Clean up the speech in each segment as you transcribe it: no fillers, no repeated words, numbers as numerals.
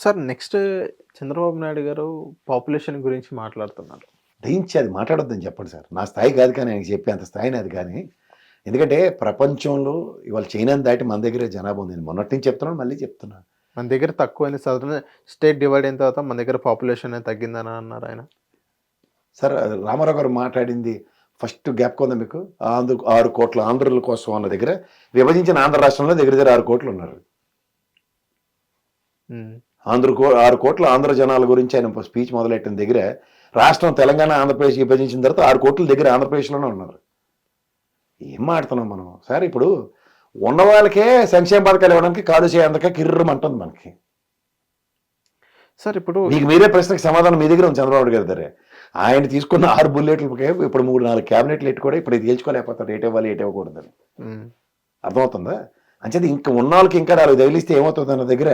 Sir next Chandrababu Naidu గారు population గురించి మాట్లాడుతున్నారు. దయించి అది మాట్లాడొద్దని చెప్పండి సార్. నా స్థాయి కాదు కానీ ఆయనకి చెప్పే అంత స్థాయిని అది కానీ. ఎందుకంటే ప్రపంచంలో ఇవాళ చైనాని దాటి మన దగ్గరే జనాభా ఉంది. నేను మొన్నటి నుంచి చెప్తున్నాను, మళ్ళీ చెప్తున్నాను. మన దగ్గర తక్కువైంది సదరన్ స్టేట్ డివైడ్ అయిన తర్వాత మన దగ్గర పాపులేషన్ తగ్గిందని అన్నారు ఆయన. సార్ రామారావు గారు మాట్లాడింది ఫస్ట్ గ్యాప్ కొందా మీకు? 6 కోట్ల ఆంధ్రుల కోసం అన్న దగ్గర విభజించిన ఆంధ్ర రాష్ట్రంలో దగ్గర 6 కోట్లు ఉన్నారు. 6 కోట్ల ఆంధ్ర జనాల గురించి ఆయన స్పీచ్ మొదలెట్టిన దగ్గర రాష్ట్రం తెలంగాణ ఆంధ్రప్రదేశ్ విభజించిన తర్వాత 6 కోట్ల దగ్గర ఆంధ్రప్రదేశ్లోనే ఉన్నారు. ఏం మాడుతున్నాం మనం సార్? ఇప్పుడు ఉన్న వాళ్ళకే సంక్షేమ పథకాలు ఇవ్వడానికి కాదు చేయందుక కిర్రమంటుంది మనకి. సార్ ఇప్పుడు మీకు మీరే ప్రశ్నకు సమాధానం మీ దగ్గర ఉంది చంద్రబాబు గారి దగ్గర. ఆయన తీసుకున్న 6 బుల్లెట్లకే ఇప్పుడు 3-4 క్యాబినెట్లు ఎట్టు కూడా ఇప్పుడు తేల్చుకోలేకపోతారు ఏటి ఇవ్వాలి ఏటి ఇవ్వకూడదని. అర్థమవుతుందా? అంచేది ఇంకా ఉన్న వాళ్ళకి ఇంకా 4 తగిలిస్తే ఏమవుతుంది అన్న దగ్గర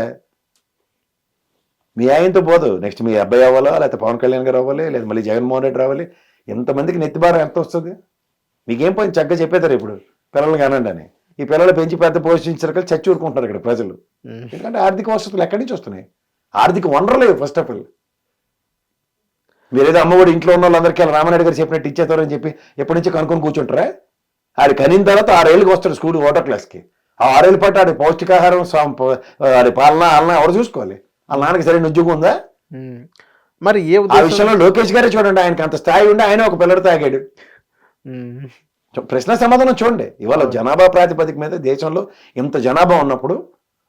మీ ఆయనతో పోదు. నెక్స్ట్ మీ అబ్బాయి అవ్వాలా, లేకపోతే పవన్ కళ్యాణ్ గారు అవ్వాలి, లేదా మళ్ళీ జగన్మోహన్ రెడ్డి రావాలి. ఎంతమందికి నెత్తిభారం ఎంత వస్తుంది? మీకేం పోయింది చక్కగా చెప్పేతారు ఇప్పుడు పిల్లలు కానండి అని. ఈ పిల్లలు పెంచి పెద్ద పోషించారు చచ్చి ఊరుకుంటున్నారు ఇక్కడ ప్రజలు. ఎందుకంటే ఆర్థిక వసతులు ఎక్కడి నుంచి వస్తున్నాయి? ఆర్థిక వనరులేవు ఫస్ట్ ఆఫ్ ఆల్. మీరేదో అమ్మఒడి ఇంట్లో ఉన్న వాళ్ళందరికీ రామారెడ్డి గారు చెప్పినట్టు ఇచ్చేతారని చెప్పి ఎప్పటి నుంచి కనుక్కొని కూర్చుంటారా? ఆడి కనిన తర్వాత 6 ఏళ్ళకి వస్తాడు స్కూల్ ఓటర్ క్లాస్కి. ఆ 6 ఏళ్ళ పాటు ఆడి పౌష్టికాహారం ఆడి పాలన ఎవరు చూసుకోవాలి? వాళ్ళ నాన్నకి సరైన ఉద్యోగం ఉందా? మరి ఆ విషయంలో లోకేష్ గారే చూడండి, ఆయనకి అంత స్థాయి ఉండి ఆయన ఒక పిల్లడు తాగాడు. ప్రశ్న సమాధానం చూడండి. ఇవాళ జనాభా ప్రాతిపదిక మీద దేశంలో ఇంత జనాభా ఉన్నప్పుడు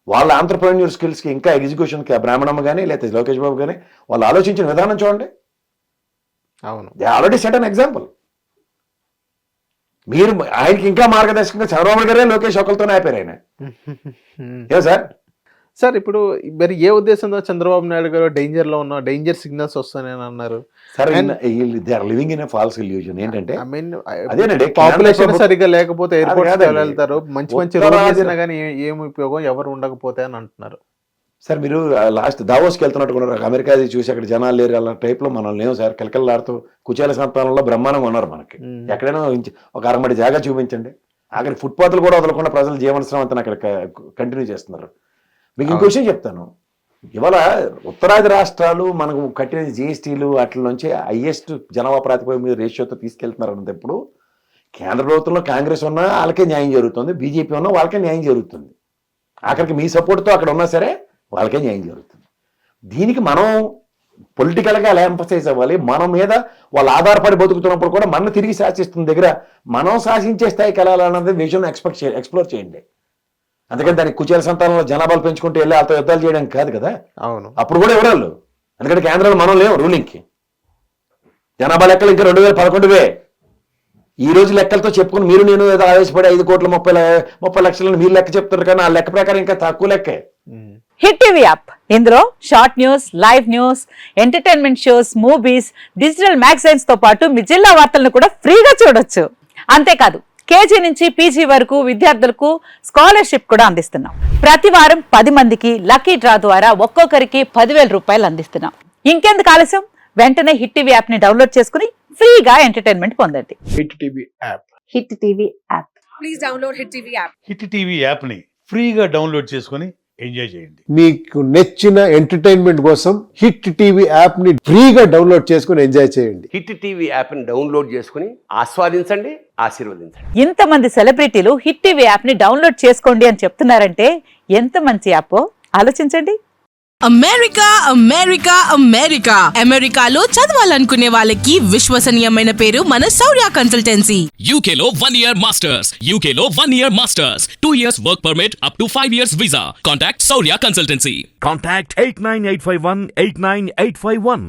వాళ్ళ ఆంటర్‌ప్రెన్యూర్ స్కిల్స్కి ఇంకా ఎగ్జిక్యూషన్కి బ్రాహ్మణమ్మ కానీ లేకపోతే లోకేష్ బాబు కానీ వాళ్ళు ఆలోచించిన విధానం చూడండి. అవును, they already set an example. మీరు ఆయనకి ఇంకా మార్గదర్శకంగా చంద్రబాబు గారే లోకేష్ ఒకరితోనే అయిపోయారు ఆయన. ఏ సార్? సార్ ఇప్పుడు మరి ఏ ఉద్దేశంతో చంద్రబాబు నాయుడు గారు డేంజర్ సిగ్నల్స్ వస్తాయని అన్నారు. They are living in a false illusion. ఏంటంటే అదేనండి, పాపులేషన్ సరిగ్గా లేకపోతే ఎయిర్పోర్ట్ వెళ్తారు, మంచి రోడ్లు చేసినా కానీ ఏం ఉపయోగం ఎవరు ఉండకపోతే అని అంటున్నారు. సార్ మీరు లాస్ట్ దావోస్కి వెళ్తున్నట్టుకున్నారు, అమెరికా చూసి అక్కడ జనాలు లేరు అన్న టైప్లో మనం లేవు సార్. కిలకిలాడుతూ కుచేల సంతానంలో బ్రహ్మాండంగా ఉన్నారు మనకి. ఎక్కడైనా ఒక అరమడి జాగా చూపించండి. అక్కడ ఫుట్పాత్లు కూడా వదలకుండా ప్రజలు జీవనశ్రమంతా అక్కడ కంటిన్యూ చేస్తున్నారు. మీకు ఇంకో విషయం చెప్తాను. ఇవాళ ఉత్తరాది రాష్ట్రాలు మనకు కట్టిన జిఎస్టీలు వాటి నుంచి హైయెస్ట్ జనాభా ప్రాతిపదిక మీద రేషియోతో తీసుకెళ్తున్నారు అన్నప్పుడు కేంద్ర ప్రభుత్వంలో కాంగ్రెస్ ఉన్నా వాళ్ళకే న్యాయం జరుగుతుంది, బీజేపీ ఉన్నా వాళ్ళకే న్యాయం జరుగుతుంది. ఆఖరికి మీ సపోర్ట్తో అక్కడ ఉన్నా సరే వాళ్ళకే న్యాయం జరుగుతుంది. దీనికి మనం పొలిటికల్గా ఎలా ఎంఫసైజ్ అవ్వాలి? మన మీద వాళ్ళు ఆధారపడి బతుకుతున్నప్పుడు కూడా మన తిరిగి శాసిస్తున్న దగ్గర మనం శాసించే స్థాయికి వెళ్ళాలన్నది విజన్ ఎక్స్ప్లోర్ చేయండి. అందుకని దానికి కుచేల సంతానంలో జనాభాలు పెంచుకుంటూ వెళ్ళి వాళ్ళతో యుద్ధాలు చేయడానికి కాదు కదా. అవును, అప్పుడు కూడా ఎవరాళ్ళు. ఎందుకంటే కేంద్రంలో మనం లేవు రూలింగ్కి. జనాభా లెక్కలు ఇంకా 2011 ఈ రోజు లెక్కలతో చెప్పుకుని మీరు నేను ఏదో ఆవేశపడి 5,30,30 లక్షలను మీరు లెక్క చెప్తున్నారు, కానీ ఆ లెక్క ప్రకారం ఇంకా తక్కువ లెక్కే. హిట్ టీవీ యాప్, ఇందులో short news, live news, entertainment shows, movies, digital magazines తో పాటు మీ జిల్లా వార్తలను కూడా ఫ్రీగా చూడొచ్చు. అంతేకాదు కేజీ నుంచి పీజీ వరకు విద్యార్థులకు స్కాలర్షిప్ కూడా అందిస్తున్నాం. ప్రతి వారం 10 మందికి లక్కీ డ్రా ద్వారా ఒక్కొక్కరికి 10,000 రూపాయలు అందిస్తున్నాం. ఇంకెందుకు ఆలస్యం? వెంటనే హిట్ టీవీ యాప్ ని డౌన్లోడ్ చేసుకుని ఫ్రీగా ఎంటర్టైన్మెంట్ పొందండి. Hit TV app. Hit TV app. Please download hit TV app. Hit TV app ని ఫ్రీగా డౌన్లోడ్ చేసుకుని ఎంజాయ్ చేయండి. మీకు నచ్చిన ఎంటర్టైన్మెంట్ కోసం హిట్ టీవీ యాప్ ని ఫ్రీగా డౌన్లోడ్ చేసుకుని ఎంజాయ్ చేయండి. హిట్ టీవీ యాప్ ని డౌన్లోడ్ చేసుకుని ఆస్వాదించండి, ఆశీర్వదించండి. ఇంతమంది సెలబ్రిటీలు హిట్ టీవీ యాప్ ని డౌన్లోడ్ చేసుకోండి అని చెప్తున్నారంటే ఎంత మంచి యాప్ ఆలోచించండి. అమెరికా అమెరికా అమెరికా అమెరికాలో చదవాలనుకునే వాళ్ళకి విశ్వసనీయమైన పేరు మన శౌర్య కన్సల్టెన్సీ. UK లో 1 year masters. UK లో 1 year masters. 2 years work permit up to 5 years visa. Contact Saurya Consultancy. Contact 89851 89851.